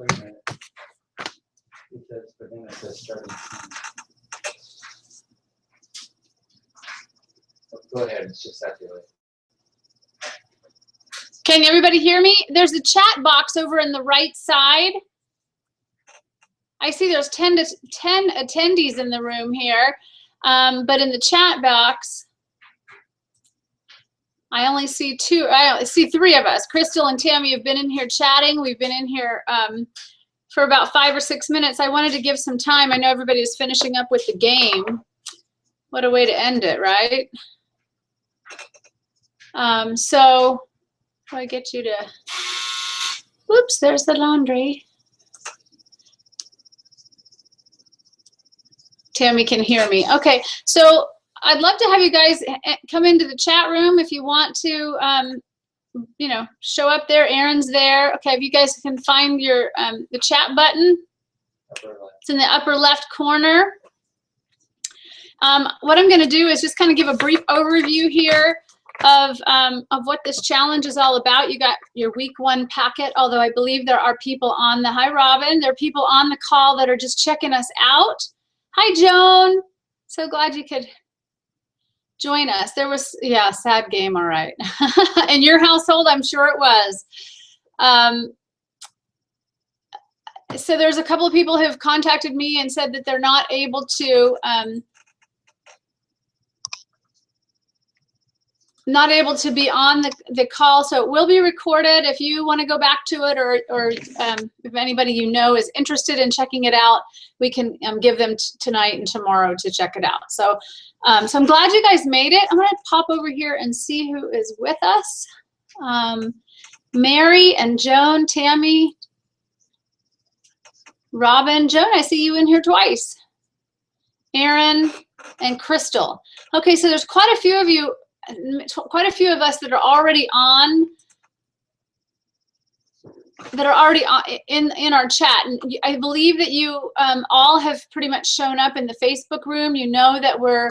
Wait a minute. Because, but then it says starting. Go ahead, it's just that delay. Can everybody hear me? There's a chat box over in the right side. I see there's 10 attendees in the room here, but in the chat box, I only see two. I see three of us. Crystal and Tammy have been in here chatting. We've been in here for about 5 or 6 minutes. I wanted to give some time. I know everybody is finishing up with the game. What a way to end it, right? So do I get you to, whoops, there's the laundry. Tammy can hear me. Okay, so I'd love to have you guys come into the chat room if you want to, you know, show up there. Aaron's there. Okay, if you guys can find your the chat button, it's in the upper left corner. What I'm going to do is just kind of give a brief overview here of what this challenge is all about. You got your week 1 packet, although I believe there are people on the, hi Robin, there are people on the call that are just checking us out. Hi Joan, so glad you could join us. There was, yeah, sad game, all right. In your household, I'm sure it was. So there's a couple of people who have contacted me and said that they're not able to be on the call, so it will be recorded. If you want to go back to it, or if anybody you know is interested in checking it out, we can give them tonight and tomorrow to check it out. So, so I'm glad you guys made it. I'm going to pop over here and see who is with us. Mary and Joan, Tammy, Robin, Joan, I see you in here twice. Aaron and Crystal. Okay, so there's quite a few of you. Quite a few of us that are already on, in our chat, and I believe that you all have pretty much shown up in the Facebook room. You know that we're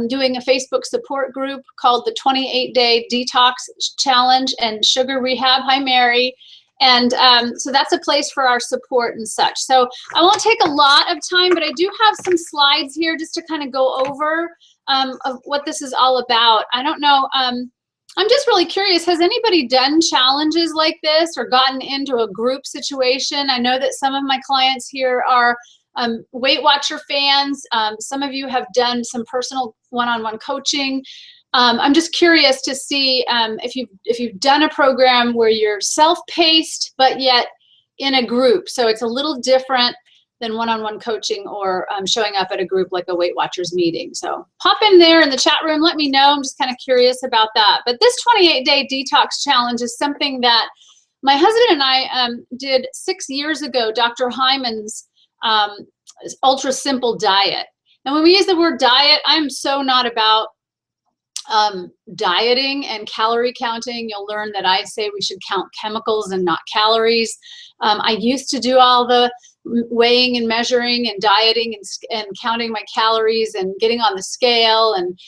doing a Facebook support group called the 28-Day Detox Challenge and Sugar Rehab. Hi, Mary. And so that's a place for our support and such. So I won't take a lot of time, but I do have some slides here just to kind of go over of what this is all about. I don't know, I'm just really curious, has anybody done challenges like this or gotten into a group situation? I know that some of my clients here are Weight Watcher fans. Some of you have done some personal one-on-one coaching. I'm just curious to see if you've done a program where you're self-paced but yet in a group. So it's a little different than one-on-one coaching or showing up at a group like a Weight Watchers meeting. So pop in there in the chat room, let me know. I'm just kind of curious about that. But this 28-day detox challenge is something that my husband and I did 6 years ago, Dr. Hyman's ultra simple diet. And when we use the word diet, I'm so not about dieting and calorie counting. You'll learn that I say we should count chemicals and not calories. I used to do all the weighing and measuring and dieting and counting my calories and getting on the scale, and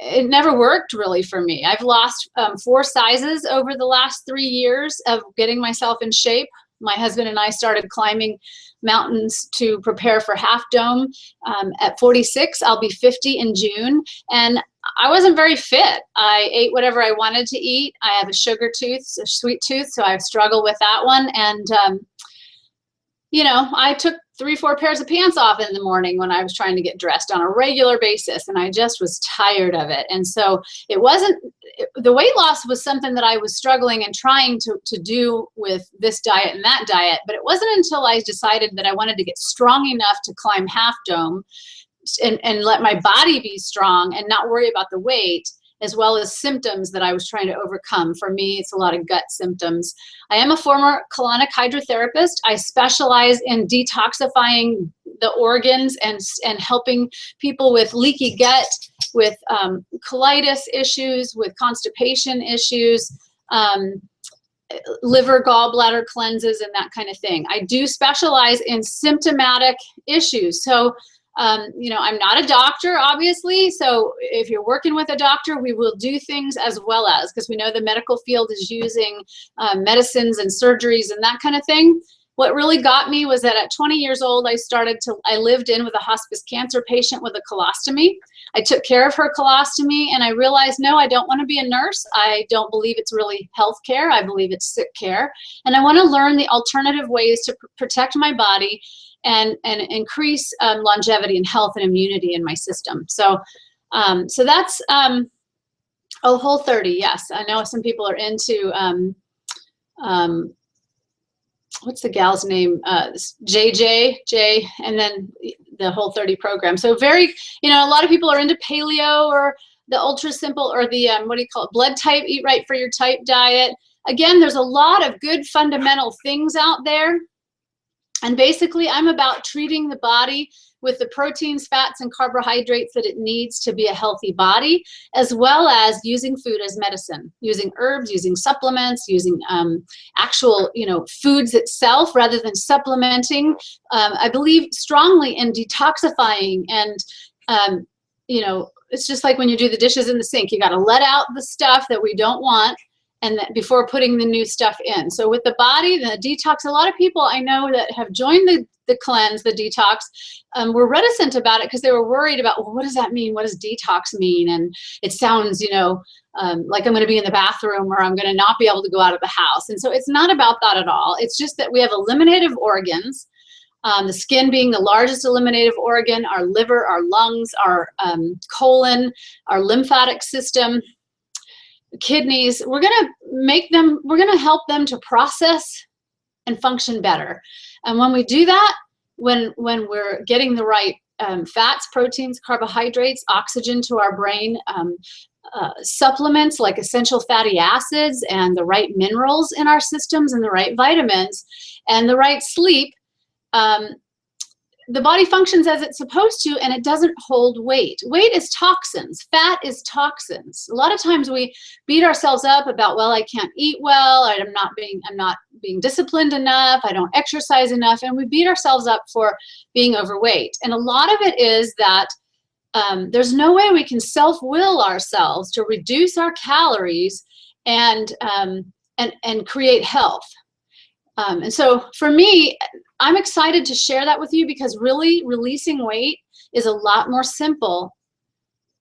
it never worked really for me. I've lost 4 sizes over the last 3 years of getting myself in shape. My husband and I started climbing mountains to prepare for Half Dome. At 46, I'll be 50 in June, and I wasn't very fit. I ate whatever I wanted to eat. I have a sugar tooth, a sweet tooth, so I struggle with that one. And you know, I took 3-4 pairs of pants off in the morning when I was trying to get dressed on a regular basis, and I just was tired of it. And so it wasn't, the weight loss was something that I was struggling and trying to do with this diet and that diet, but it wasn't until I decided that I wanted to get strong enough to climb Half Dome and let my body be strong and not worry about the weight, as well as symptoms that I was trying to overcome. For me, it's a lot of gut symptoms. I am a former colonic hydrotherapist. I specialize in detoxifying the organs and helping people with leaky gut, with colitis issues, with constipation issues, liver, gallbladder cleanses, and that kind of thing. I do specialize in symptomatic issues. So You know, I'm not a doctor, obviously. So if you're working with a doctor, we will do things as well as, because we know the medical field is using medicines and surgeries and that kind of thing. What really got me was that at 20 years old, I lived in with a hospice cancer patient with a colostomy. I took care of her colostomy, and I realized, no, I don't want to be a nurse. I don't believe it's really healthcare. I believe it's sick care. And I want to learn the alternative ways to protect my body and increase longevity and health and immunity in my system. So, so that's, Whole30. Yes. I know some people are into, what's the gal's name? J, and then the Whole30 program. So very, you know, a lot of people are into paleo or the ultra simple or the, what do you call it? Blood type, eat right for your type diet. Again, there's a lot of good fundamental things out there. And basically, I'm about treating the body with the proteins, fats, and carbohydrates that it needs to be a healthy body, as well as using food as medicine, using herbs, using supplements, using actual, you know, foods itself rather than supplementing. I believe strongly in detoxifying and, you know, it's just like when you do the dishes in the sink, you got to let out the stuff that we don't want and before putting the new stuff in. So with the body, the detox, a lot of people I know that have joined the cleanse, the detox, were reticent about it because they were worried about, well, what does that mean? What does detox mean? And it sounds, you know, like I'm going to be in the bathroom or I'm going to not be able to go out of the house. And so it's not about that at all. It's just that we have eliminative organs, the skin being the largest eliminative organ, our liver, our lungs, our colon, our lymphatic system, kidneys. We're going to help them to process and function better. And when we do that, when we're getting the right fats, proteins, carbohydrates, oxygen to our brain, supplements like essential fatty acids and the right minerals in our systems and the right vitamins and the right sleep, the body functions as it's supposed to, and it doesn't hold weight. Weight is toxins. Fat is toxins. A lot of times we beat ourselves up about, well, I can't eat well, I'm not being disciplined enough, I don't exercise enough, and we beat ourselves up for being overweight. And a lot of it is that there's no way we can self-will ourselves to reduce our calories and create health. And so for me, I'm excited to share that with you because really releasing weight is a lot more simple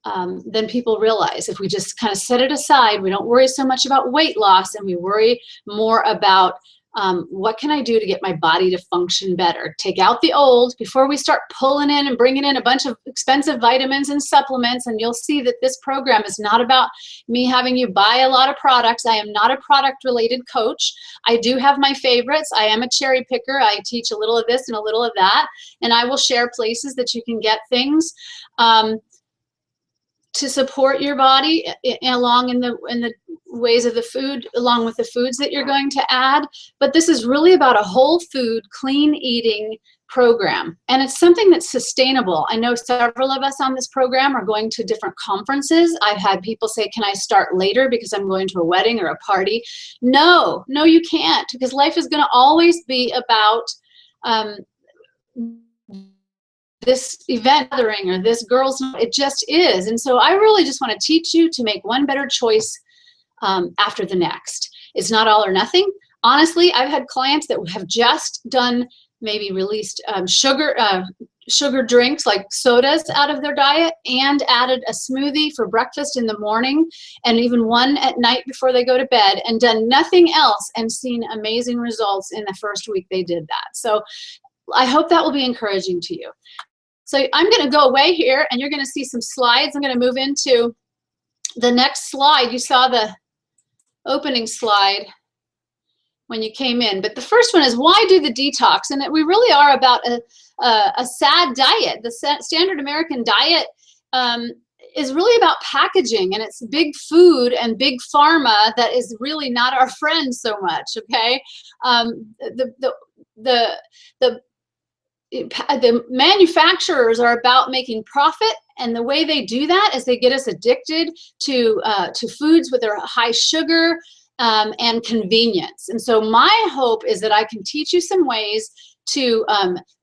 than people realize. If we just kind of set it aside, we don't worry so much about weight loss and we worry more about what can I do to get my body to function better? Take out the old before we start pulling in and bringing in a bunch of expensive vitamins and supplements. And you'll see that this program is not about me having you buy a lot of products. I am not a product related coach. I do have my favorites. I am a cherry picker. I teach a little of this and a little of that. And I will share places that you can get things to support your body along in the ways of the food, along with the foods that you're going to add. But this is really about a whole food, clean eating program. And it's something that's sustainable. I know several of us on this program are going to different conferences. I've had people say, can I start later because I'm going to a wedding or a party? No, you can't, because life is going to always be about this event gathering or this girl's, it just is. And so I really just want to teach you to make one better choice after the next. It's not all or nothing. Honestly, I've had clients that have just done, maybe released sugar drinks like sodas out of their diet and added a smoothie for breakfast in the morning and even one at night before they go to bed and done nothing else and seen amazing results in the first week they did that. So I hope that will be encouraging to you. So I'm going to go away here and you're going to see some slides. I'm going to move into the next slide. You saw the opening slide when you came in, but the first one is why do the detox? And we really are about a sad diet. The standard American diet is really about packaging, and it's big food and big pharma that is really not our friend so much. Okay, the manufacturers are about making profit, and the way they do that is they get us addicted to foods with their high sugar and convenience. And so my hope is that I can teach you some ways to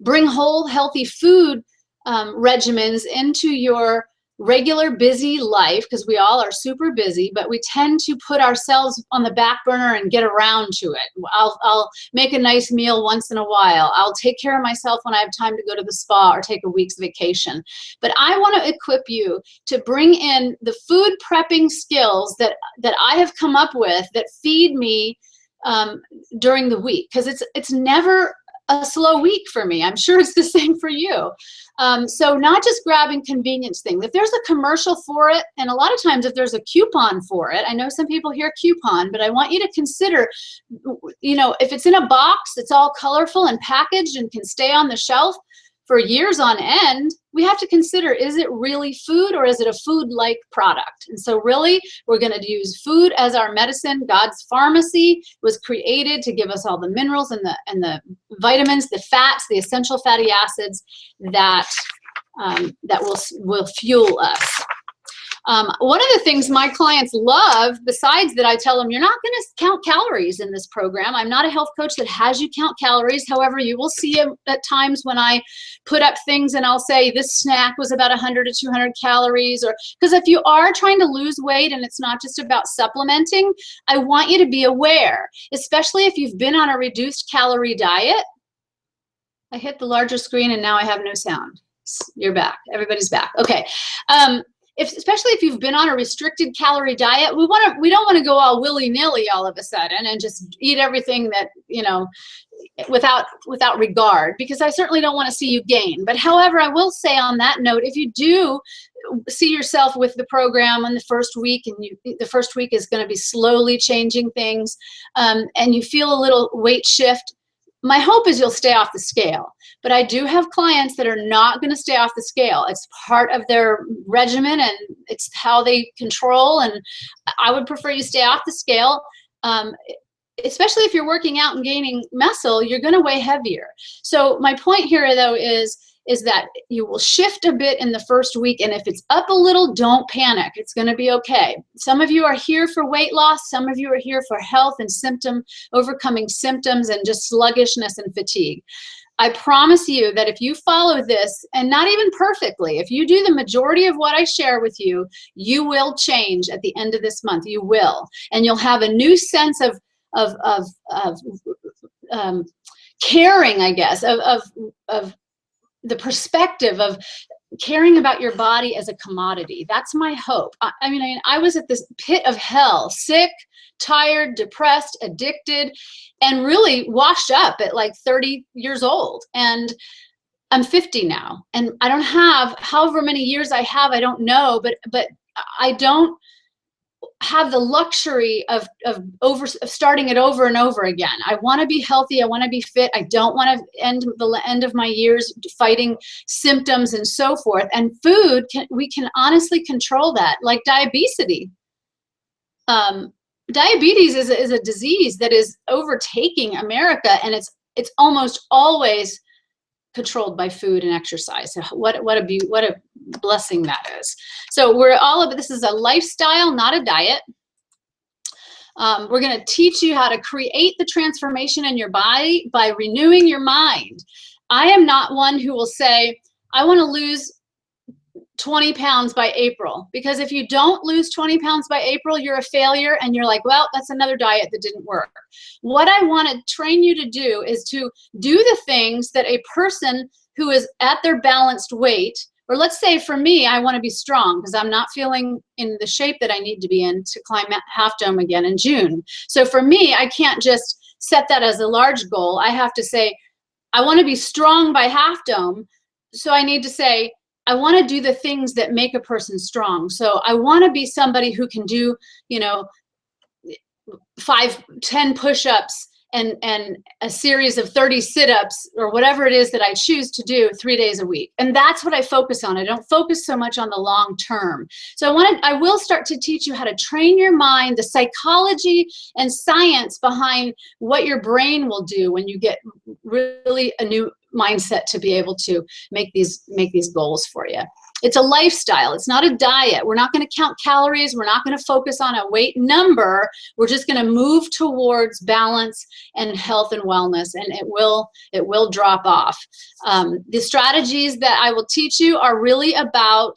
bring whole healthy food regimens into your regular busy life, because we all are super busy, but we tend to put ourselves on the back burner and get around to it. I'll make a nice meal once in a while. I'll take care of myself when I have time to go to the spa or take a week's vacation. But I want to equip you to bring in the food prepping skills that I have come up with that feed me during the week, because it's never a slow week for me. I'm sure it's the same for you. So not just grabbing convenience things. If there's a commercial for it, and a lot of times if there's a coupon for it, I know some people hear coupon, but I want you to consider, if it's in a box, it's all colorful and packaged and can stay on the shelf for years on end, we have to consider, is it really food or is it a food-like product? And so really, we're going to use food as our medicine. God's pharmacy was created to give us all the minerals and the vitamins, the fats, the essential fatty acids that will fuel us. One of the things my clients love, besides that I tell them, you're not going to count calories in this program. I'm not a health coach that has you count calories. However, you will see at times when I put up things and I'll say this snack was about 100 to 200 calories. Or because if you are trying to lose weight and it's not just about supplementing, I want you to be aware, especially if you've been on a reduced calorie diet. I hit the larger screen and now I have no sound. You're back. Everybody's back. Okay. Especially if you've been on a restricted calorie diet, we don't want to go all willy-nilly all of a sudden and just eat everything that, without regard, because I certainly don't want to see you gain. But however, I will say on that note, if you do see yourself with the program in the first week, and the first week is going to be slowly changing things, and you feel a little weight shift, my hope is you'll stay off the scale. But I do have clients that are not going to stay off the scale. It's part of their regimen and it's how they control. And I would prefer you stay off the scale. Especially if you're working out and gaining muscle, you're going to weigh heavier. So my point here, though, is that you will shift a bit in the first week. And if it's up a little, don't panic. It's going to be okay. Some of you are here for weight loss. Some of you are here for health and overcoming symptoms and just sluggishness and fatigue. I promise you that if you follow this, and not even perfectly, if you do the majority of what I share with you, you will change at the end of this month. You will. And you'll have a new sense of caring, I guess, of the perspective of caring about your body as a commodity. That's my hope. I mean, I was at this pit of hell, sick, tired, depressed, addicted, and really washed up at like 30 years old. And I'm 50 now, and I don't have however many years I have, I don't know, but I don't have the luxury of starting it over and over again. I want to be healthy. I want to be fit. I don't want to end the end of my years fighting symptoms and so forth. And food, we can honestly control that, like diabetes. Diabetes is a disease that is overtaking America, and it's almost always controlled by food and exercise. So what a blessing that is. So this is a lifestyle, not a diet. We're going to teach you how to create the transformation in your body by renewing your mind. I am not one who will say, I want to lose 20 pounds by April, because if you don't lose 20 pounds by April, you're a failure, and you're like, well, that's another diet that didn't work. What I want to train you to do is to do the things that a person who is at their balanced weight, or let's say for me, I want to be strong because I'm not feeling in the shape that I need to be in to climb Half Dome again in June. So for me, I can't just set that as a large goal. I have to say, I want to be strong by Half Dome. So I need to say, I want to do the things that make a person strong. So I want to be somebody who can do, 5-10 push-ups and a series of 30 sit-ups or whatever it is that I choose to do 3 days a week. And that's what I focus on. I don't focus so much on the long term. So I will start to teach you how to train your mind, the psychology and science behind what your brain will do when you get really a new mindset to be able to make these goals for you. It's a lifestyle. It's not a diet. We're not going to count calories. We're not going to focus on a weight number. We're just going to move towards balance and health and wellness, and it will drop off. The strategies that I will teach you are really about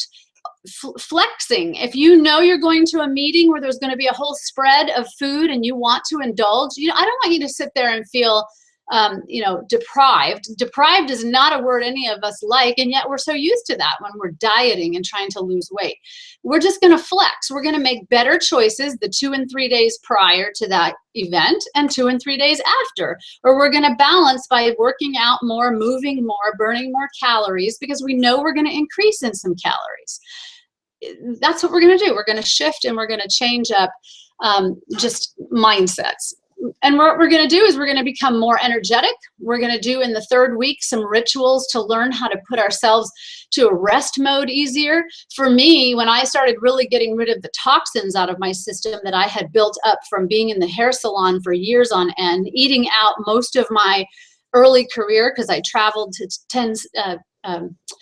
flexing. If you know you're going to a meeting where there's going to be a whole spread of food and you want to indulge, I don't want you to sit there and feel deprived. Deprived is not a word any of us like, and yet we're so used to that when we're dieting and trying to lose weight. We're just going to flex. We're going to make better choices the 2 and 3 days prior to that event and 2 and 3 days after. Or we're going to balance by working out more, moving more, burning more calories, because we know we're going to increase in some calories. That's what we're going to do. We're going to shift and we're going to change up just mindsets. And what we're going to do is we're going to become more energetic. We're going to do in the 3rd week some rituals to learn how to put ourselves to a rest mode easier. For me, when I started really getting rid of the toxins out of my system that I had built up from being in the hair salon for years on end, eating out most of my early career, because I traveled to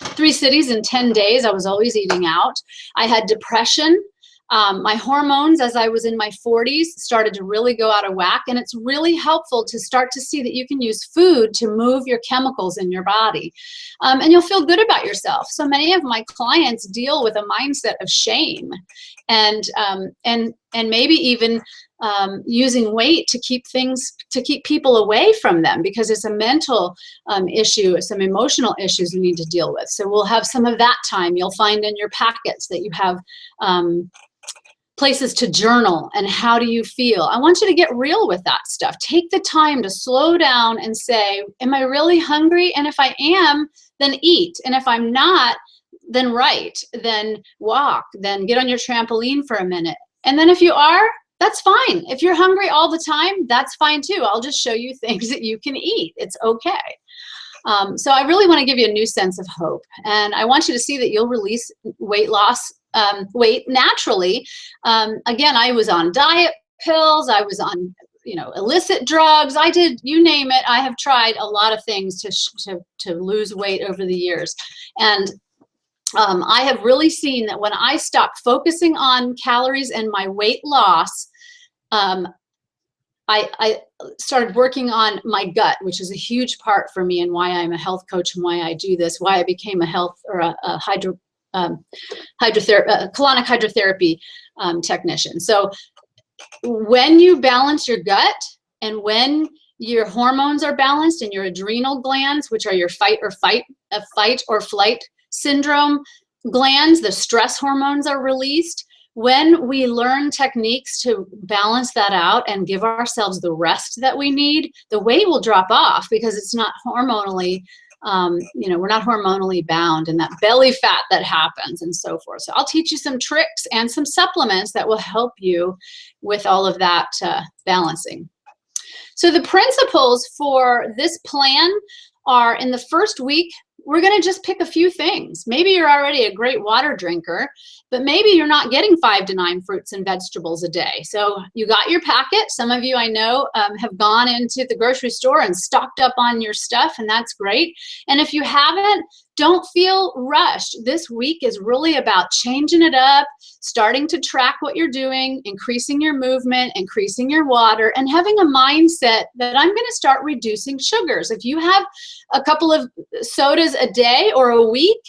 3 cities in 10 days. I was always eating out. I had depression. My hormones, as I was in my 40s, started to really go out of whack, and it's really helpful to start to see that you can use food to move your chemicals in your body, and you'll feel good about yourself. So many of my clients deal with a mindset of shame, and maybe even using weight to keep people away from them, because it's a mental issue, some emotional issues you need to deal with. So we'll have some of that time. You'll find in your packets that you have places to journal and how do you feel. I want you to get real with that stuff. Take the time to slow down and say, am I really hungry? And if I am, then eat. And if I'm not, then write, then walk, then get on your trampoline for a minute. And then if you are, that's fine. If you're hungry all the time, that's fine too. I'll just show you things that you can eat. It's okay. So I really want to give you a new sense of hope. And I want you to see that you'll release weight naturally. Again, I was on diet pills. I was on, illicit drugs. I did, you name it. I have tried a lot of things to lose weight over the years. And I have really seen that when I stopped focusing on calories and my weight loss, I started working on my gut, which is a huge part for me and why I'm a health coach and why I do this, why I became a colonic hydrotherapy technician. So when you balance your gut and when your hormones are balanced and your adrenal glands, which are your fight or flight syndrome glands, the stress hormones are released. When we learn techniques to balance that out and give ourselves the rest that we need, the weight will drop off because it's not hormonally, we're not hormonally bound, and that belly fat that happens and so forth. So I'll teach you some tricks and some supplements that will help you with all of that balancing. So the principles for this plan are, in the first week, we're going to just pick a few things. Maybe you're already a great water drinker, but maybe you're not getting 5 to 9 fruits and vegetables a day. So you got your packet. Some of you I know have gone into the grocery store and stocked up on your stuff, and that's great. And if you haven't, don't feel rushed. This week is really about changing it up, starting to track what you're doing, increasing your movement, increasing your water, and having a mindset that I'm going to start reducing sugars. If you have a couple of sodas a day or a week,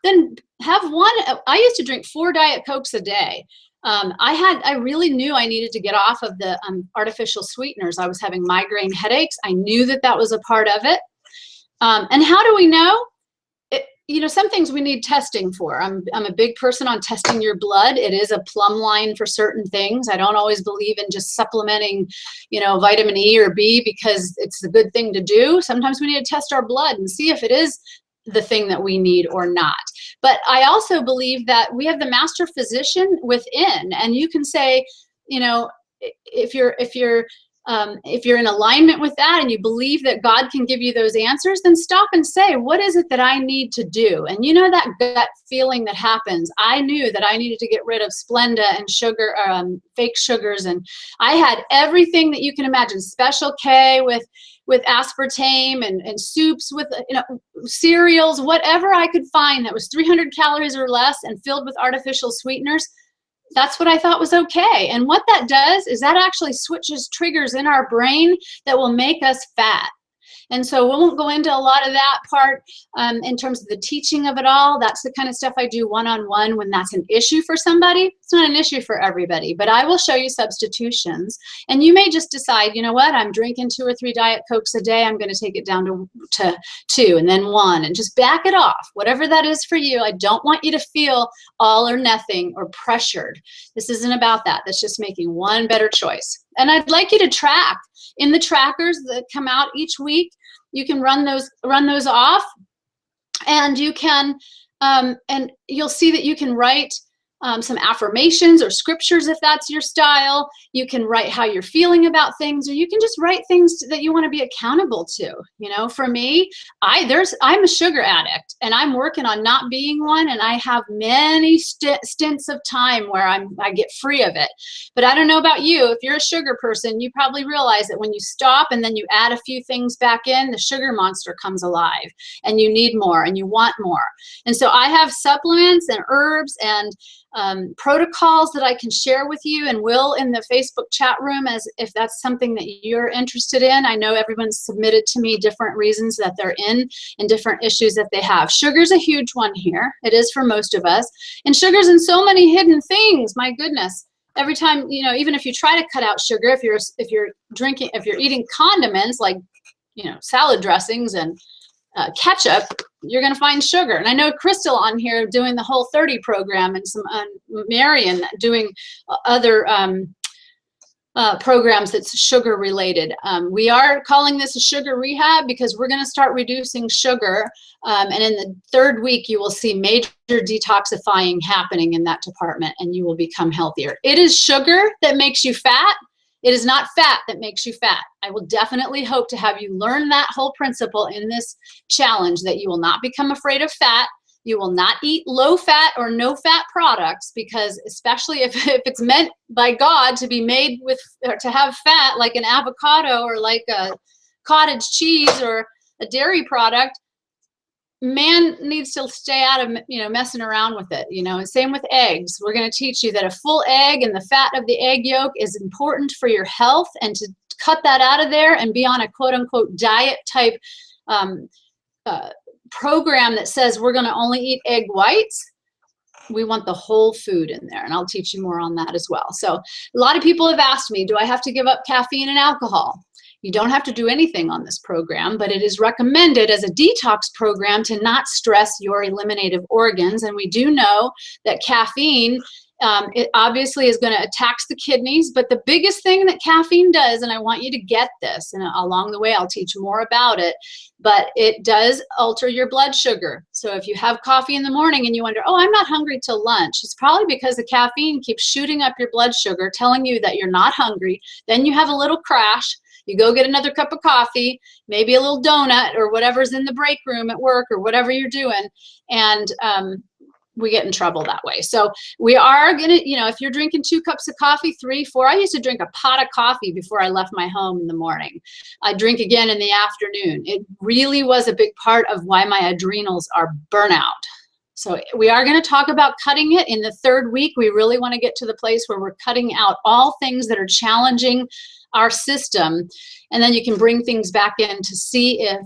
then have one. I used to drink 4 Diet Cokes a day. I really knew I needed to get off of the artificial sweeteners. I was having migraine headaches. I knew that was a part of it. And how do we know? Some things we need testing for. I'm a big person on testing your blood. It is a plumb line for certain things. I don't always believe in just supplementing, vitamin E or B because it's a good thing to do. Sometimes we need to test our blood and see if it is the thing that we need or not. But I also believe that we have the master physician within, and you can say, if you're in alignment with that and you believe that God can give you those answers, then stop and say, what is it that I need to do? And that gut feeling that happens. I knew that I needed to get rid of Splenda and sugar, fake sugars. And I had everything that you can imagine, Special K with with aspartame and soups with, cereals, whatever I could find that was 300 calories or less and filled with artificial sweeteners. That's what I thought was okay. And what that does is that actually switches triggers in our brain that will make us fat. And so we won't go into a lot of that part in terms of the teaching of it all. That's the kind of stuff I do one-on-one when that's an issue for somebody. It's not an issue for everybody, but I will show you substitutions. And you may just decide, you know what, I'm drinking 2 or 3 Diet Cokes a day. I'm going to take it down to 2 and then 1 and just back it off. Whatever that is for you. I don't want you to feel all or nothing or pressured. This isn't about that. That's just making one better choice. And I'd like you to track in the trackers that come out each week. You can run those off, and you can and you'll see that you can write some affirmations or scriptures if that's your style. You can write how you're feeling about things, or you can just write things that you want to be accountable to. For me, I'm a sugar addict, and I'm working on not being one, and I have many stints of time where I get free of it. But I don't know about you. If you're a sugar person, you probably realize that when you stop and then you add a few things back in, the sugar monster comes alive, and you need more and you want more. And so I have supplements and herbs and protocols that I can share with you and will in the Facebook chat room, as if that's something that you're interested in. I know everyone's submitted to me different reasons that they're in and different issues that they have. Sugar's a huge one here. It is for most of us. And sugar's in so many hidden things. My goodness. Every time, even if you try to cut out sugar, if you're eating condiments like, salad dressings and ketchup, you're going to find sugar. And I know Crystal on here doing the Whole30 program, and some Marion doing other programs that's sugar related. We are calling this a sugar rehab because we're going to start reducing sugar. And in the 3rd week, you will see major detoxifying happening in that department, and you will become healthier. It is sugar that makes you fat. It is not fat that makes you fat. I will definitely hope to have you learn that whole principle in this challenge, that you will not become afraid of fat. You will not eat low fat or no fat products, because especially if it's meant by God to be made with, or to have fat, like an avocado or like a cottage cheese or a dairy product, man needs to stay out of, messing around with it, and same with eggs. We're going to teach you that a full egg and the fat of the egg yolk is important for your health, and to cut that out of there and be on a quote unquote diet type program that says we're going to only eat egg whites. We want the whole food in there, and I'll teach you more on that as well. So a lot of people have asked me, do I have to give up caffeine and alcohol? You don't have to do anything on this program, but it is recommended as a detox program to not stress your eliminative organs. And we do know that caffeine, it obviously is going to attack the kidneys, but the biggest thing that caffeine does, and I want you to get this, and along the way I'll teach more about it, but it does alter your blood sugar. So if you have coffee in the morning and you wonder, oh, I'm not hungry till lunch, it's probably because the caffeine keeps shooting up your blood sugar, telling you that you're not hungry. Then you have a little crash. You go get another cup of coffee, maybe a little donut or whatever's in the break room at work or whatever you're doing, and we get in trouble that way. So we are going to, if you're drinking 2 cups of coffee, 3, 4, I used to drink a pot of coffee before I left my home in the morning. I drink again in the afternoon. It really was a big part of why my adrenals are burnout. So we are going to talk about cutting it in the 3rd week. We really want to get to the place where we're cutting out all things that are challenging our system, and then you can bring things back in to see if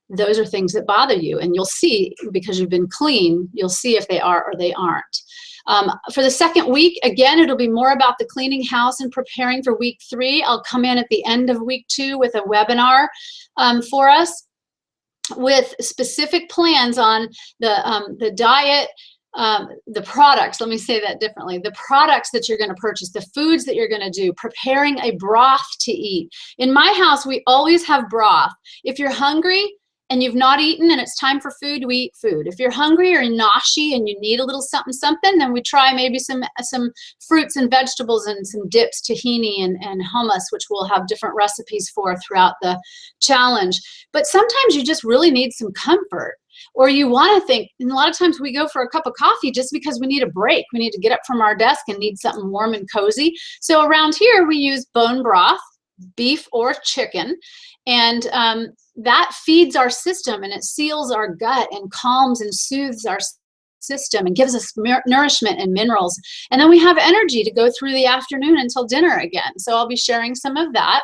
those are things that bother you, and you'll see, because you've been clean, you'll see if they are or they aren't. For the 2nd week, again, it'll be more about the cleaning house and preparing for week 3. I'll come in at the end of week 2 with a webinar for us with specific plans on the diet, the products, let me say that differently, the products that you're going to purchase, the foods that you're going to do, preparing a broth to eat. In my house, we always have broth. If you're hungry and you've not eaten and it's time for food, we eat food. If you're hungry or noshy and you need a little something, then we try maybe some fruits and vegetables and some dips, tahini and hummus, which we'll have different recipes for throughout the challenge. But sometimes you just really need some comfort. Or you want to think, and a lot of times we go for a cup of coffee just because we need a break. We need to get up from our desk and need something warm and cozy. So around here we use bone broth, beef or chicken. And that feeds our system, and it seals our gut and calms and soothes our system and gives us nourishment and minerals. And then we have energy to go through the afternoon until dinner again. So I'll be sharing some of that.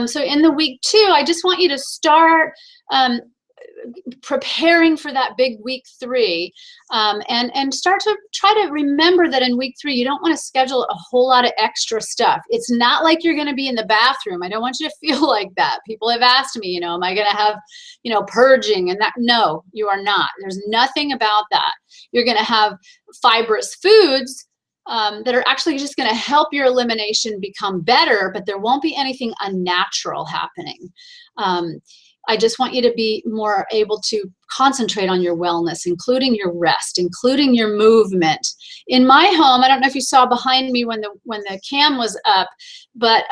So in the week 2, I just want you to start preparing for that big week 3, and start to try to remember that in week 3 you don't want to schedule a whole lot of extra stuff. It's not like you're going to be in the bathroom. I don't want you to feel like that. People have asked me, am I going to have purging and that? No, you are not. There's nothing about that. You're going to have fibrous foods that are actually just going to help your elimination become better, but there won't be anything unnatural happening. I just want you to be more able to concentrate on your wellness, including your rest, including your movement. In my home, I don't know if you saw behind me when the cam was up, but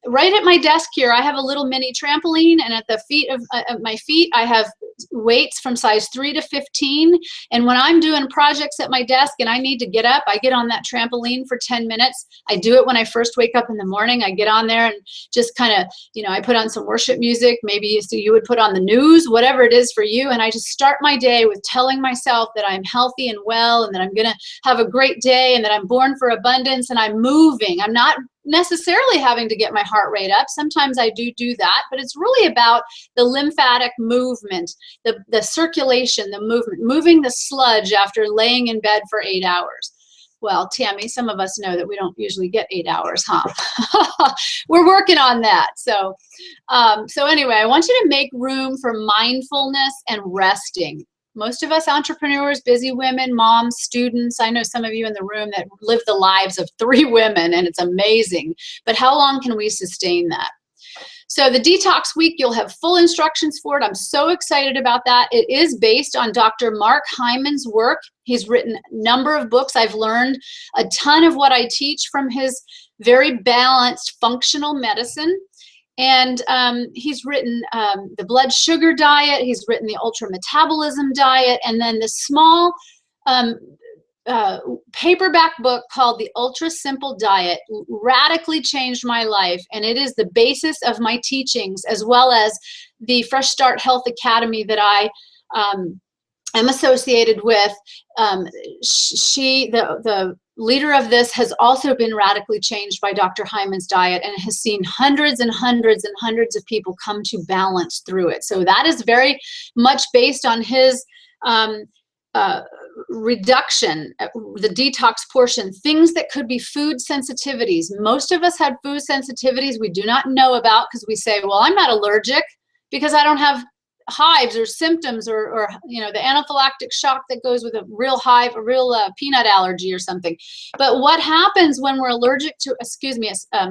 right at my desk here, I have a little mini trampoline, and at the feet of my feet, I have weights from size 3 to 15. And when I'm doing projects at my desk and I need to get up, I get on that trampoline for 10 minutes. I do it when I first wake up in the morning. I get on there and just kind of, I put on some worship music. Maybe you would put on the news, whatever it is for you. And I just start my day with telling myself that I'm healthy and well, and that I'm going to have a great day, and that I'm born for abundance, and I'm moving. I'm not necessarily having to get my heart rate up. Sometimes I do that, but it's really about the lymphatic movement, the circulation, the movement, moving the sludge after laying in bed for 8 hours. Well, Tammy, some of us know that we don't usually get 8 hours, huh? We're working on that. So anyway, I want you to make room for mindfulness and resting. Most of us entrepreneurs, busy women, moms, students, I know some of you in the room that live the lives of 3 women, and it's amazing. But how long can we sustain that? So the detox week, you'll have full instructions for it. I'm so excited about that. It is based on Dr. Mark Hyman's work. He's written a number of books. I've learned a ton of what I teach from his very balanced functional medicine. And he's written the blood sugar diet. He's written the ultra metabolism diet. And then the small paperback book called The Ultra Simple Diet radically changed my life. And it is the basis of my teachings, as well as the Fresh Start Health Academy that I am associated with. The leader of this has also been radically changed by Dr. Hyman's diet, and has seen hundreds and hundreds and hundreds of people come to balance through it. So that is very much based on his reduction, the detox portion, things that could be food sensitivities. Most of us had food sensitivities we do not know about, because we say, well, I'm not allergic because I don't have hives or symptoms, or the anaphylactic shock that goes with a real hive, a real peanut allergy or something. But what happens when we're allergic to,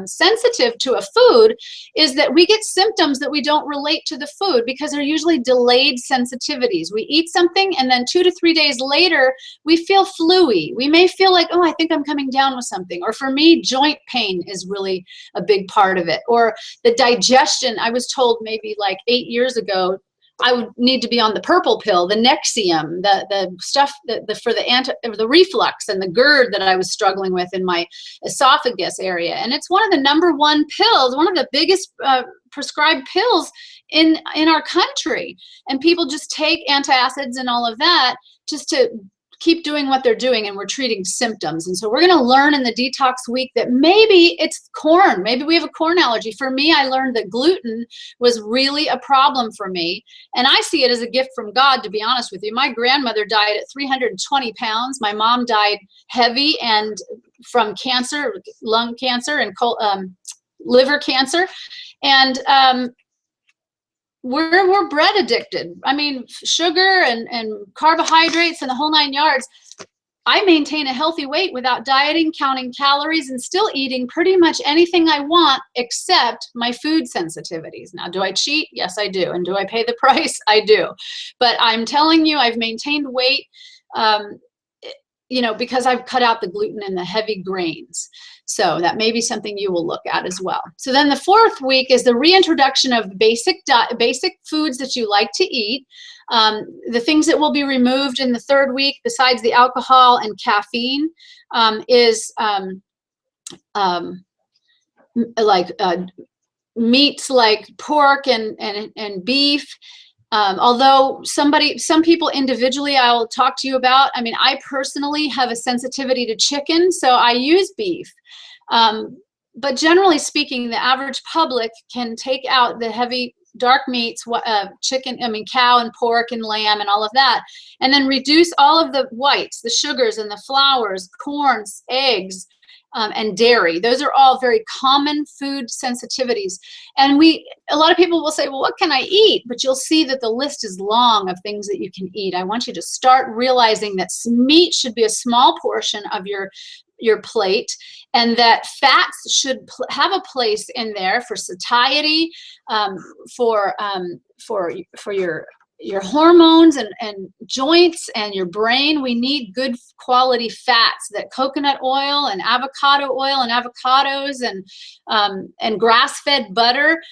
sensitive to a food, is that we get symptoms that we don't relate to the food, because they're usually delayed sensitivities. We eat something, and then 2 to 3 days later, we feel fluey. We may feel like, oh, I think I'm coming down with something. Or for me, joint pain is really a big part of it. Or the digestion. I was told maybe like 8 years ago, I would need to be on the purple pill, the Nexium, the stuff for the reflux and the GERD that I was struggling with in my esophagus area. And it's one of the #1 pills, one of the biggest prescribed pills in our country. And people just take antacids and all of that just to keep doing what they're doing, and we're treating symptoms. And so we're going to learn in the detox week that maybe it's corn. Maybe we have a corn allergy. For me, I learned that gluten was really a problem for me. And I see it as a gift from God, to be honest with you. My grandmother died at 320 pounds. My mom died heavy and from cancer, lung cancer and liver cancer. And we're bread addicted. I mean, sugar and carbohydrates and the whole 9 yards. I maintain a healthy weight without dieting, counting calories, and still eating pretty much anything I want except my food sensitivities. Now, do I cheat? Yes, I do. And do I pay the price? I do. But I'm telling you, I've maintained weight, because I've cut out the gluten and the heavy grains. So that may be something you will look at as well. So then the 4th week is the reintroduction of basic foods that you like to eat. The things that will be removed in the 3rd week, besides the alcohol and caffeine, is meats like pork and beef. Although some people individually I will talk to you about. I mean, I personally have a sensitivity to chicken, so I use beef. But generally speaking, the average public can take out the heavy dark meats, chicken, cow and pork and lamb and all of that, and then reduce all of the whites, the sugars and the flours, corns, eggs, and dairy. Those are all very common food sensitivities. And a lot of people will say, well, what can I eat? But you'll see that the list is long of things that you can eat. I want you to start realizing that meat should be a small portion of your plate, and that fats should have a place in there for satiety, for your hormones and joints and your brain. We need good quality fats, that coconut oil and avocado oil and avocados and grass-fed butter.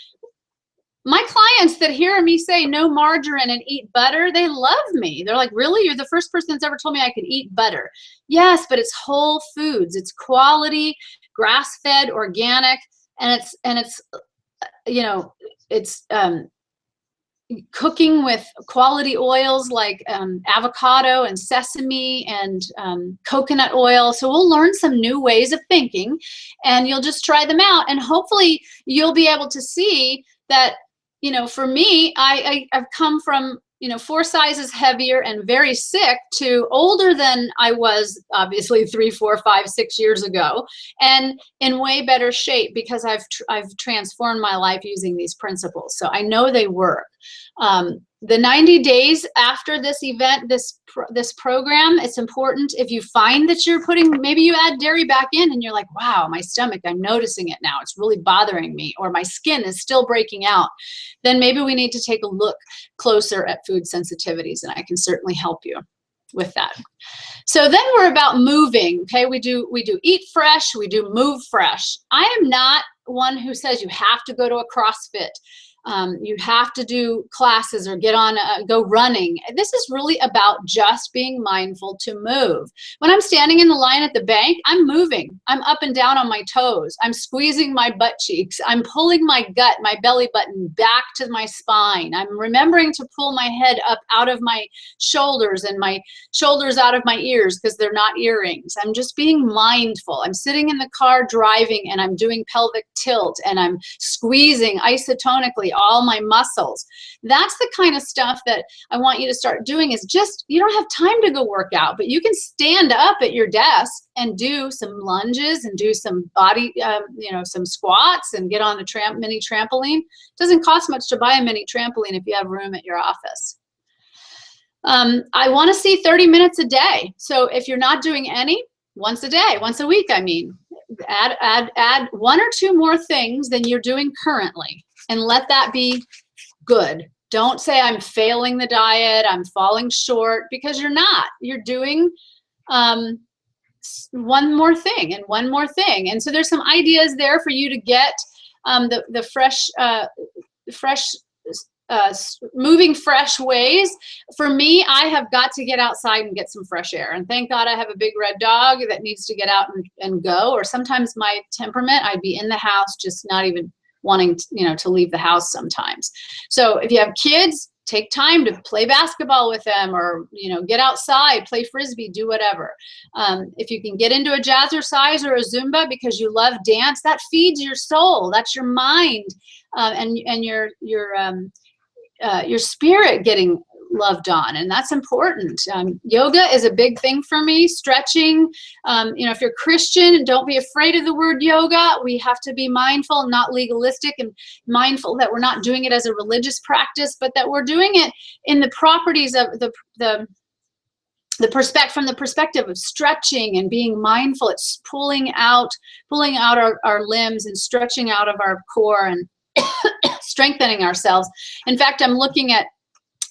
My clients that hear me say no margarine and eat butter, they love me. They're like, really? You're the first person that's ever told me I could eat butter. Yes, but it's whole foods. It's quality, grass-fed, organic, and it's cooking with quality oils like avocado and sesame and coconut oil. So we'll learn some new ways of thinking, and you'll just try them out, and hopefully you'll be able to see that, for me, I've come from, 4 sizes heavier and very sick to older than I was, obviously 3, 4, 5, 6 years ago, and in way better shape because I've transformed my life using these principles. So I know they work. The 90 days after this event, this program, it's important. If you find that maybe you add dairy back in and you're like, wow, my stomach, I'm noticing it now. It's really bothering me, or my skin is still breaking out. Then maybe we need to take a look closer at food sensitivities, and I can certainly help you with that. So then we're about moving. Okay, we do eat fresh, we do move fresh. I am not one who says you have to go to a CrossFit. You have to do classes or go running. This is really about just being mindful to move. When I'm standing in the line at the bank, I'm moving. I'm up and down on my toes. I'm squeezing my butt cheeks. I'm pulling my gut, my belly button back to my spine. I'm remembering to pull my head up out of my shoulders and my shoulders out of my ears because they're not earrings. I'm just being mindful. I'm sitting in the car driving and I'm doing pelvic tilt and I'm squeezing isotonically all my muscles. That's the kind of stuff that I want you to start doing. Is just, you don't have time to go work out, but you can stand up at your desk and do some lunges and do some body, some squats and get on the mini trampoline. It doesn't cost much to buy a mini trampoline if you have room at your office. I want to see 30 minutes a day. So if you're not doing any, once a day, once a week, add 1 or 2 more things than you're doing currently, and let that be good. Don't say I'm failing the diet, I'm falling short, because you're not. You're doing one more thing and one more thing. And so there's some ideas there for you to get the fresh moving fresh ways. For me, I have got to get outside and get some fresh air. And thank God I have a big red dog that needs to get out and go. Or sometimes my temperament, I'd be in the house just not even wanting to leave the house sometimes. So if you have kids, take time to play basketball with them, or get outside, play frisbee, do whatever. If you can get into a jazzercise or a Zumba because you love dance, that feeds your soul. That's your mind, and your spirit getting loved on, and that's important. Yoga is a big thing for me. Stretching, if you're Christian, don't be afraid of the word yoga. We have to be mindful, not legalistic, and mindful that we're not doing it as a religious practice, but that we're doing it in the properties of from the perspective of stretching and being mindful. It's pulling out our limbs and stretching out of our core and strengthening ourselves. In fact, I'm looking at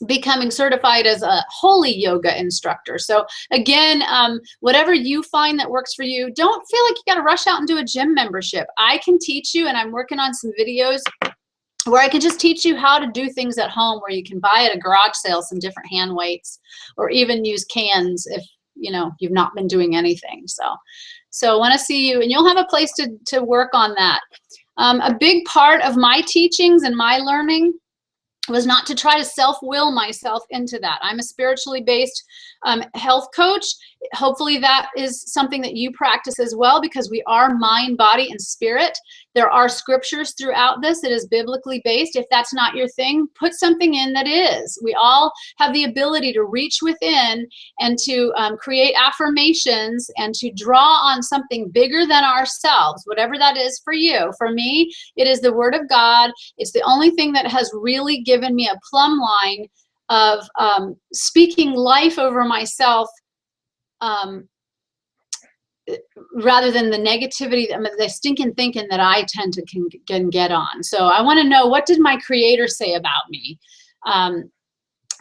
becoming certified as a holy yoga instructor. So again, whatever you find that works for you, don't feel like you got to rush out and do a gym membership. I can teach you, and I'm working on some videos where I can just teach you how to do things at home, where you can buy at a garage sale some different hand weights, or even use cans if you've not been doing anything. So I want to see you, and you'll have a place to work on that. A big part of my teachings and my learning was not to try to self-will myself into that. I'm a spiritually based health coach. Hopefully that is something that you practice as well, because we are mind, body, and spirit. There are scriptures throughout this. It is biblically based. If that's not your thing, put something in that is. We all have the ability to reach within and to create affirmations and to draw on something bigger than ourselves, whatever that is for you. For me, it is the Word of God. It's the only thing that has really given me a plumb line of speaking life over myself, rather than the negativity, the stinking thinking that I tend to can get on. So I want to know, what did my Creator say about me?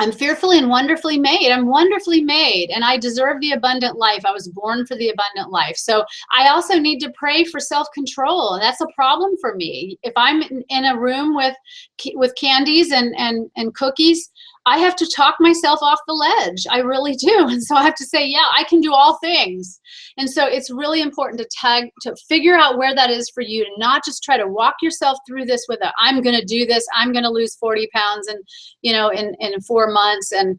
I'm fearfully and wonderfully made. I'm wonderfully made, and I deserve the abundant life. I was born for the abundant life. So I also need to pray for self-control, and that's a problem for me. If I'm in a room with candies and cookies, I have to talk myself off the ledge. I really do. And so I have to say, yeah, I can do all things. And so it's really important to figure out where that is for you, to not just try to walk yourself through this with I'm going to do this, I'm going to lose 40 pounds and, in 4 months. And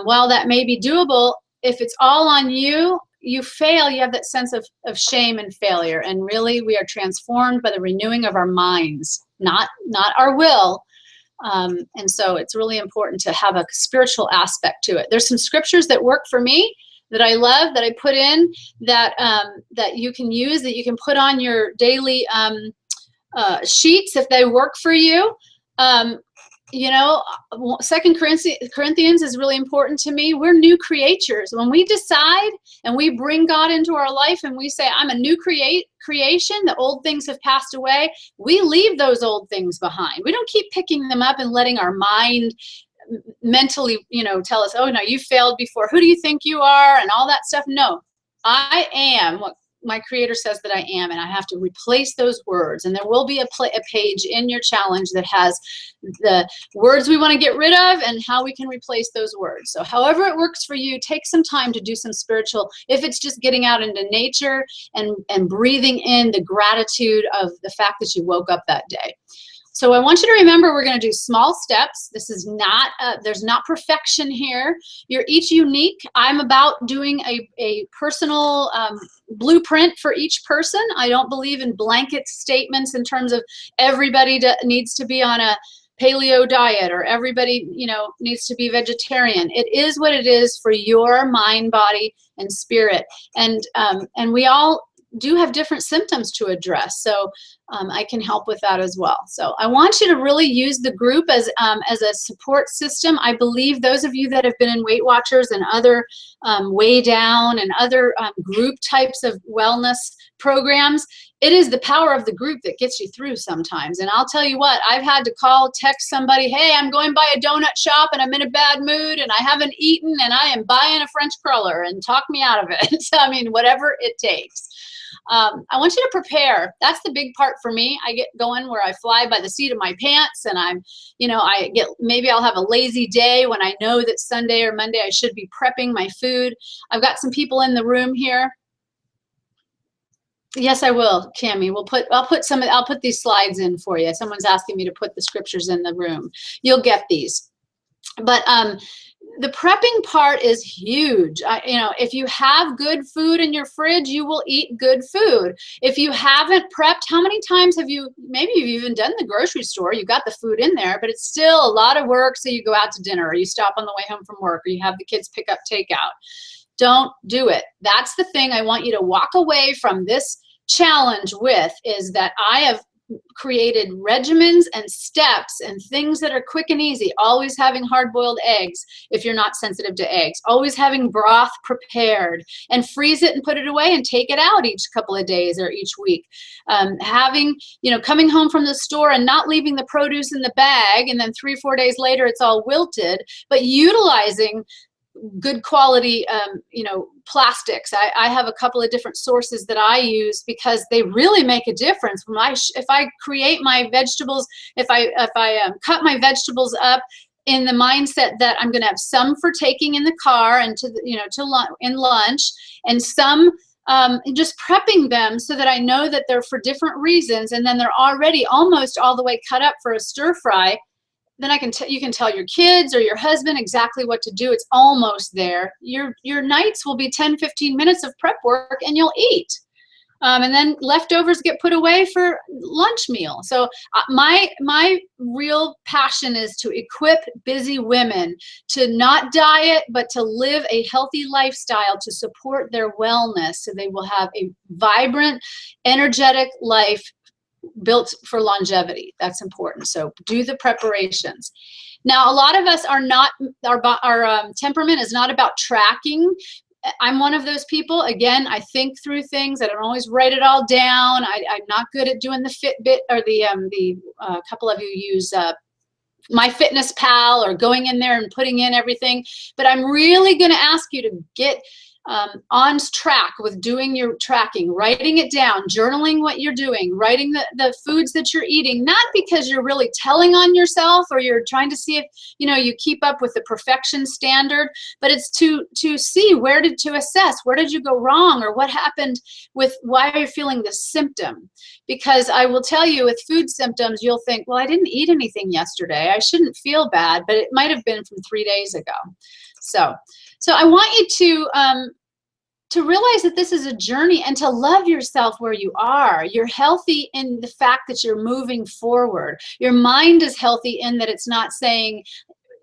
while that may be doable, if it's all on you, you fail, you have that sense of shame and failure. And really, we are transformed by the renewing of our minds, not our will. And so it's really important to have a spiritual aspect to it. There's some scriptures that work for me that I love, that I put in, that you can use, that you can put on your daily sheets if they work for you. 2 Corinthians is really important to me. We're new creatures. When we decide and we bring God into our life and we say, I'm a new creation, the old things have passed away, we leave those old things behind. We don't keep picking them up and letting our mind mentally, tell us, oh no, you failed before. Who do you think you are? And all that stuff. No, I am what my Creator says that I am, and I have to replace those words. And there will be a page in your challenge that has the words we want to get rid of and how we can replace those words. So however it works for you, take some time to do some spiritual, if it's just getting out into nature and breathing in the gratitude of the fact that you woke up that day. So I want you to remember, we're going to do small steps. This is not, there's not perfection here. You're each unique. I'm about doing a personal blueprint for each person. I don't believe in blanket statements in terms of everybody needs to be on a paleo diet or everybody, needs to be vegetarian. It is what it is for your mind, body, and spirit. And we all do have different symptoms to address. So I can help with that as well. So I want you to really use the group as a support system. I believe those of you that have been in Weight Watchers and other Way Down and other group types of wellness programs, it is the power of the group that gets you through sometimes. And I'll tell you what, I've had to text somebody, hey, I'm going by a donut shop and I'm in a bad mood and I haven't eaten and I am buying a French cruller, and talk me out of it. So, I mean, whatever it takes. I want you to prepare. That's the big part for me. I get going where I fly by the seat of my pants, and maybe I'll have a lazy day when I know that Sunday or Monday I should be prepping my food. I've got some people in the room here. Yes, I will, Cammie. I'll put these slides in for you. Someone's asking me to put the scriptures in the room. You'll get these. But the prepping part is huge. If you have good food in your fridge, you will eat good food. If you haven't prepped, how many times maybe you've even done the grocery store, you got the food in there, but it's still a lot of work. So you go out to dinner, or you stop on the way home from work, or you have the kids pick up takeout. Don't do it. That's the thing I want you to walk away from this challenge with, is that I have created regimens and steps and things that are quick and easy. Always having hard-boiled eggs if you're not sensitive to eggs. Always having broth prepared, and freeze it and put it away and take it out each couple of days or each week. Coming home from the store and not leaving the produce in the bag, and then 3 or 4 days later it's all wilted, but utilizing good quality, plastics. I have a couple of different sources that I use because they really make a difference. If I create my vegetables, if I cut my vegetables up in the mindset that I'm going to have some for taking in the car and in lunch, and some just prepping them so that I know that they're for different reasons, and then they're already almost all the way cut up for a stir fry, then you can tell your kids or your husband exactly what to do. It's almost there. Your nights will be 10, 15 minutes of prep work, and you'll eat. And then leftovers get put away for lunch meal. So my real passion is to equip busy women to not diet, but to live a healthy lifestyle to support their wellness, so they will have a vibrant, energetic life built for longevity. That's important. So do the preparations. Now, a lot of us are not, our temperament is not about tracking. I'm one of those people. Again, I think through things. I don't always write it all down. I'm not good at doing the Fitbit, or a couple of you use MyFitnessPal, or going in there and putting in everything. But I'm really going to ask you to get on track with doing your tracking, writing it down, journaling what you're doing, writing the foods that you're eating, not because you're really telling on yourself or you're trying to see if you keep up with the perfection standard, but it's to see to assess where did you go wrong, or what happened with why you're feeling this symptom. Because I will tell you, with food symptoms, you'll think, well, I didn't eat anything yesterday, I shouldn't feel bad, but it might have been from 3 days ago. So I want you to realize that this is a journey, and to love yourself where you are. You're healthy in the fact that you're moving forward. Your mind is healthy in that it's not saying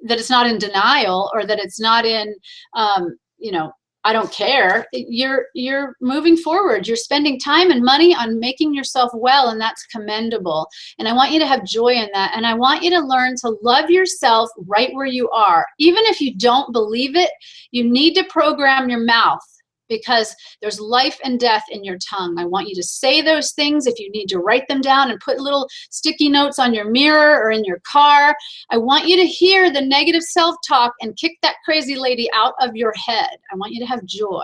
that it's not in denial, or that it's not in, I don't care. You're moving forward. You're spending time and money on making yourself well, and that's commendable. And I want you to have joy in that. And I want you to learn to love yourself right where you are. Even if you don't believe it, you need to program your mouth, because there's life and death in your tongue. I want you to say those things. If you need to write them down and put little sticky notes on your mirror or in your car, I want you to hear the negative self-talk and kick that crazy lady out of your head. I want you to have joy.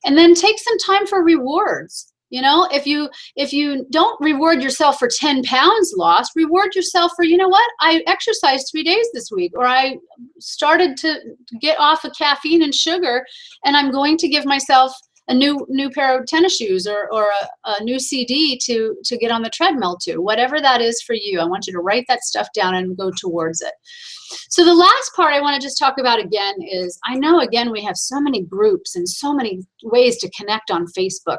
And then take some time for rewards. If you don't reward yourself for 10 pounds lost, reward yourself for, I exercised 3 days this week, or I started to get off of caffeine and sugar, and I'm going to give myself a new pair of tennis shoes, or a new CD to get on the treadmill to. Whatever that is for you, I want you to write that stuff down and go towards it. So the last part I want to just talk about again is, I know again we have so many groups and so many ways to connect on Facebook.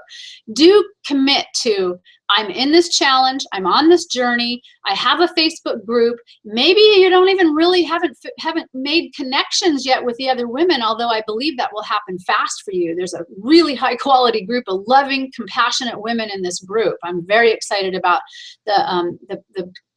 Do commit to, I'm in this challenge, I'm on this journey, I have a Facebook group. Maybe you don't even really haven't made connections yet with the other women, although I believe that will happen fast for you. There's a really high quality group of loving, compassionate women in this group. I'm very excited about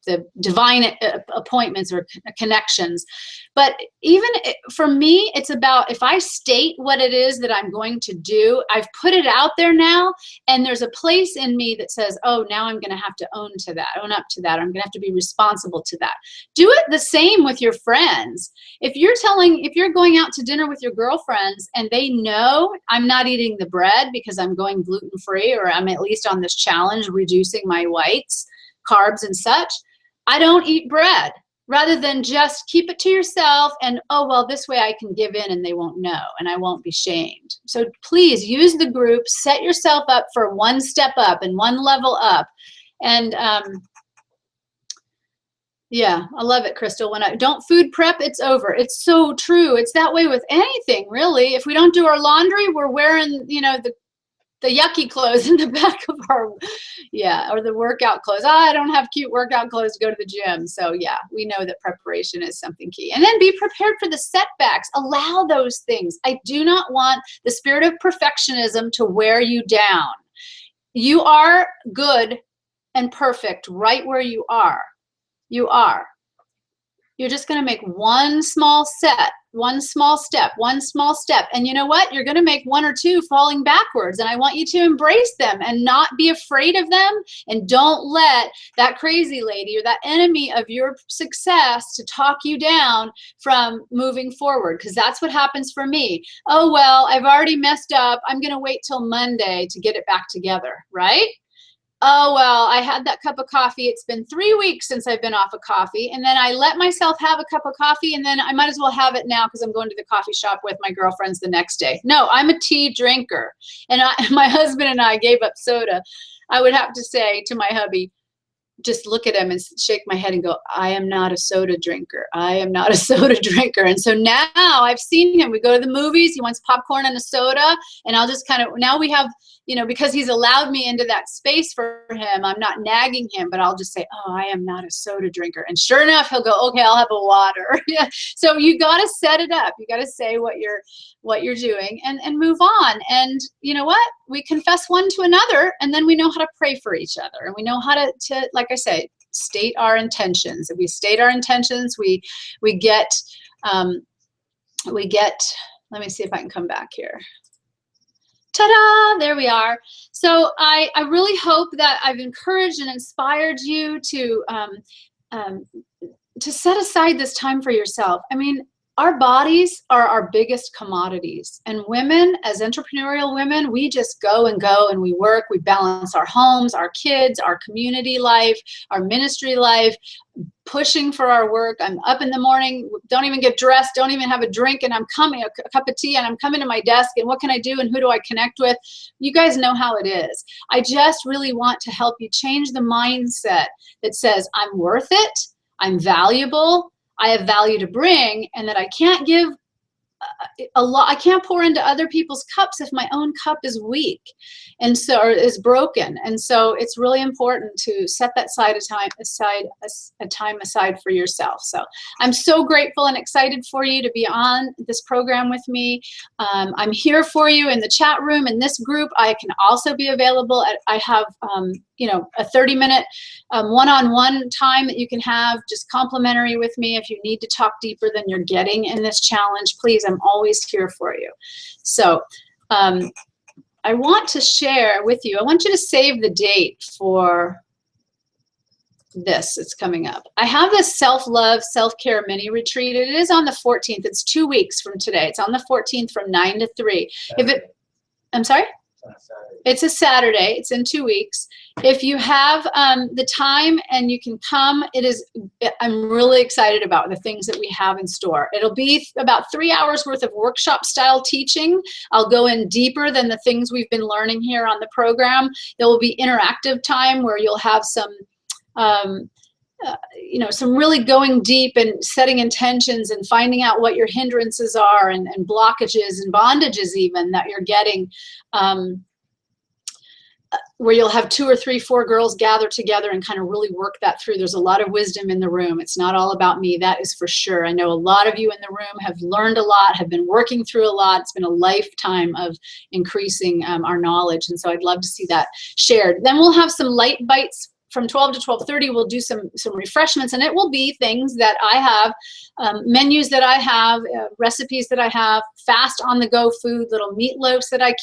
the divine appointments or connections. But even for me, it's about, if I state what it is that I'm going to do, I've put it out there now, and there's a place in me that says, oh, now I'm going to have to own up to that. I'm going to have to be responsible to that. Do it the same with your friends. If you're going out to dinner with your girlfriends and they know I'm not eating the bread because I'm going gluten-free, or I'm at least on this challenge reducing my whites, carbs and such, I don't eat bread, rather than just keep it to yourself and, oh, well, this way I can give in and they won't know and I won't be shamed. So please use the group, set yourself up for one step up and one level up. And yeah, I love it, Crystal. When I don't food prep, it's over. It's so true. It's that way with anything, really. If we don't do our laundry, we're wearing, the yucky clothes in the back of our, or the workout clothes. I don't have cute workout clothes to go to the gym. So yeah, we know that preparation is something key. And then be prepared for the setbacks. Allow those things. I do not want the spirit of perfectionism to wear you down. You are good and perfect right where you are. You are. You're just going to make one small step. And you know what? You're going to make one or two falling backwards. And I want you to embrace them and not be afraid of them. And don't let that crazy lady or that enemy of your success to talk you down from moving forward. Because that's what happens for me. Oh, well, I've already messed up. I'm going to wait till Monday to get it back together, right? oh, well, I had that cup of coffee. It's been 3 weeks since I've been off of coffee. And then I let myself have a cup of coffee, and then I might as well have it now because I'm going to the coffee shop with my girlfriends the next day. No, I'm a tea drinker. And my husband and I gave up soda. I would have to say to my hubby, just look at him and shake my head and go, I am not a soda drinker. I am not a soda drinker. And so now I've seen him. We go to the movies. He wants popcorn and a soda. And I'll just kind of, now we have, you know, because he's allowed me into that space for him, I'm not nagging him, but I'll just say, oh, I am not a soda drinker. And sure enough, he'll go, okay, I'll have a water. Yeah. So you got to set it up. You got to say what you're doing and move on. And you know what? We confess one to another, and then we know how to pray for each other. And we know how to like I say, state our intentions. If we state our intentions, we get, let me see if I can come back here. Ta-da, there we are. So I really hope that I've encouraged and inspired you to set aside this time for yourself. I mean, our bodies are our biggest commodities, and women, as entrepreneurial women, we just go and we work, we balance our homes, our kids, our community life, our ministry life, pushing for our work. I'm up in the morning, don't even get dressed, don't even have a drink, and I'm coming, a cup of tea, and I'm coming to my desk, and what can I do, and who do I connect with? You guys know how it is. I just really want to help you change the mindset that says, I'm worth it, I'm valuable, I have value to bring, and that I can't give a lot. I can't pour into other people's cups if my own cup is weak, and so or is broken. And so it's really important to set that time aside for yourself. So I'm so grateful and excited for you to be on this program with me. I'm here for you in the chat room in this group. I can also be available. I have you know, a 30-minute one-on-one time that you can have just complimentary with me if you need to talk deeper than you're getting in this challenge. Please, I'm always here for you. So I want to share with you, I want you to save the date for this. It's coming up. I have this self-love, self-care mini retreat. It is on the 14th. It's 2 weeks from today. It's on the 14th from 9 to 3. I'm sorry? It's a Saturday. It's in 2 weeks. If you have the time and you can come, I'm really excited about the things that we have in store. It'll be about 3 hours worth of workshop style teaching. I'll go in deeper than the things we've been learning here on the program. There will be interactive time where you'll have some you know, some really going deep and setting intentions and finding out what your hindrances are and blockages and bondages even that you're getting, where you'll have 2 or 3, 4 girls gather together and kind of really work that through. There's a lot of wisdom in the room. It's not all about me, that is for sure. I know a lot of you in the room have learned a lot, have been working through a lot. It's been a lifetime of increasing our knowledge, and so I'd love to see that shared. Then we'll have some light bites. From 12 to 12:30, we'll do some refreshments, and it will be things that I have, menus that I have, recipes that I have, fast on-the-go food, little meatloaves that I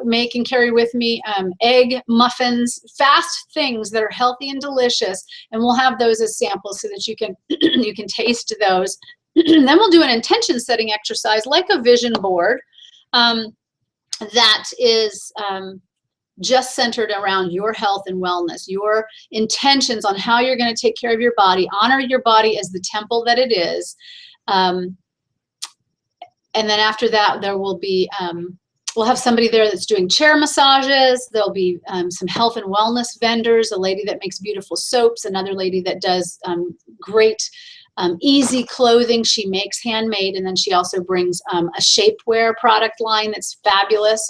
make and carry with me, egg muffins, fast things that are healthy and delicious, and we'll have those as samples so that you can you can taste those. Then we'll do an intention setting exercise like a vision board that is just centered around your health and wellness, your intentions on how you're going to take care of your body, honor your body as the temple that it is. And then after that, there will be, we'll have somebody there that's doing chair massages. There'll be some health and wellness vendors, a lady that makes beautiful soaps, another lady that does great easy clothing. She makes handmade, and then she also brings a shapewear product line that's fabulous.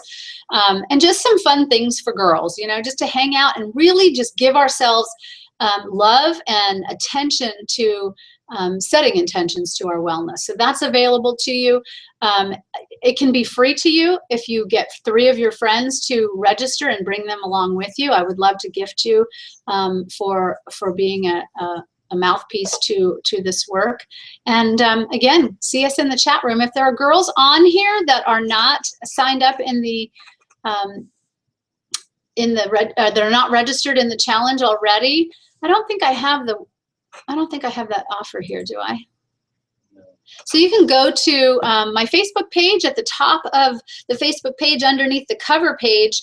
And just some fun things for girls, you know, just to hang out and really just give ourselves love and attention to setting intentions to our wellness. So that's available to you. It can be free to you if you get 3 of your friends to register and bring them along with you. I would love to gift you for being a mouthpiece to this work. And again, see us in the chat room. If there are girls on here that are not signed up they're not registered in the challenge already, I don't think I have that offer here, do I? No. So you can go to my Facebook page. At the top of the Facebook page, underneath the cover page,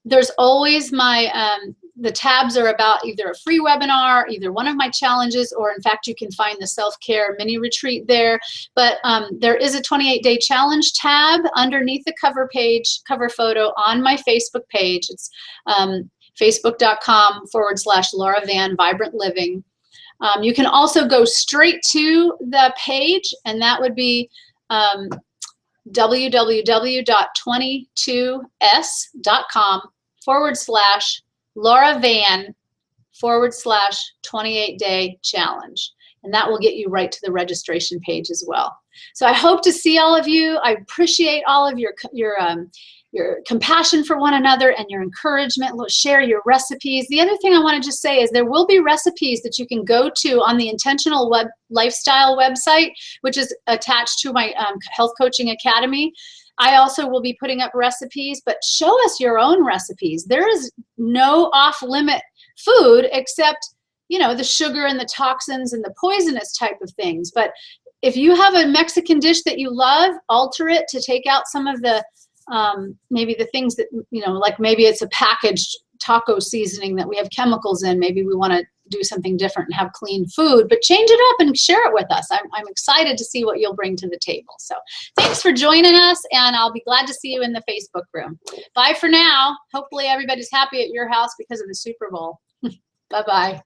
there's always my, the tabs are about either a free webinar, either one of my challenges, or in fact, you can find the self-care mini retreat there. But there is a 28-day challenge tab underneath the cover photo on my Facebook page. It's facebook.com/Laura Van Vibrant Living. You can also go straight to the page, and that would be www.22s.com/Laura Van /28-day challenge. And that will get you right to the registration page as well. So I hope to see all of you. I appreciate all of your compassion for one another and your encouragement. Share your recipes. The other thing I want to just say is there will be recipes that you can go to on the Intentional Lifestyle website, which is attached to my Health Coaching Academy. I also will be putting up recipes, but show us your own recipes. There is no off-limit food except, you know, the sugar and the toxins and the poisonous type of things. But if you have a Mexican dish that you love, alter it to take out some of the maybe the things that, you know, like maybe it's a packaged taco seasoning that we have chemicals in. Maybe we want to do something different and have clean food, but change it up and share it with us. I'm excited to see what you'll bring to the table. So thanks for joining us, and I'll be glad to see you in the Facebook room. Bye for now. Hopefully everybody's happy at your house because of the Super Bowl. Bye-bye.